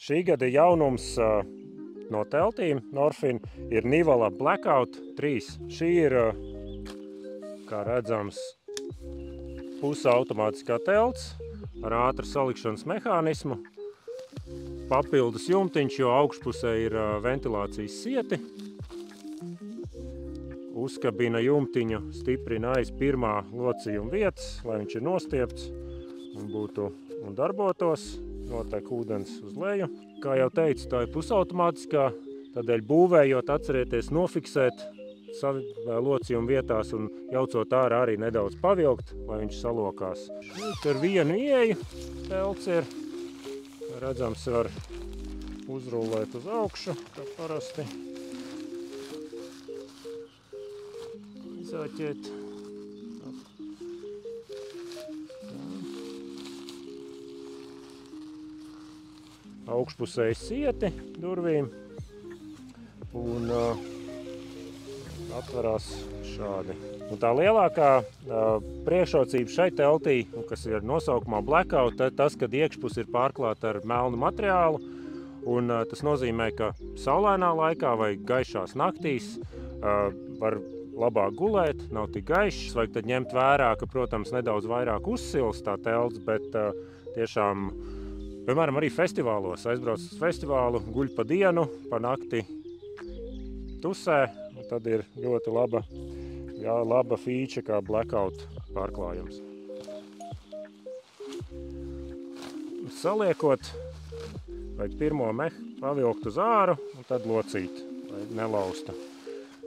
Šī gada jaunums no teltīm Norfin ir Nivala Blackout 3. Šī ir, kā redzams, pusautomātiskā telts ar ātru salikšanas mehānismu. Papildus jumtiņš, jo augšpusē ir ventilācijas sieti. Uzkabina jumtiņu, stiprina aiz pirmā locījuma vietas, lai viņš ir nostiepts un darbotos. Notiek ūdens uz leju. Kā jau teicu, tā ir pusautomātiskā, tādēļ būvējot atcerieties nofiksēt savi locījuma vietās un jaucot ārā arī nedaudz pavilkt, lai viņš salokās. Šeit ar vienu ieeju telts ir, redzams, var uzrullēt uz augšu, kā parasti. Izaķēt. Augšpusēji sieti durvīm un atverās šādi. Un tā lielākā priekšrocība šai teltī, kas ir nosaukumā Blackout, tas, kad iekšpus ir pārklāta ar melnu materiālu, un tas nozīmē, ka saulainā laikā vai gaišās naktīs var labāk gulēt, nav tik gaišs, vajag tad ņemt vērā, ka, protams, nedaudz vairāk uzsils tā telts, bet tiešām, piemēram, arī festivālos. Aizbrauc uz festivālu, guļ pa dienu, pa nakti tusē, un tad ir ļoti laba feature kā Blackout pārklājums. Saliekot, vajag pirmo pavilkt uz āru un tad locīt, lai nelausta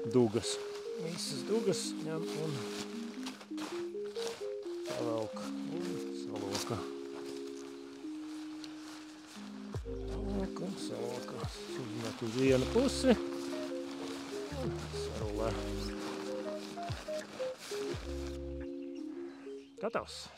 dugas. Visas dugas ņem un pavelk un saloka. Salokās. Uzmet uz vienu pusi. Sarulē. Gatavs.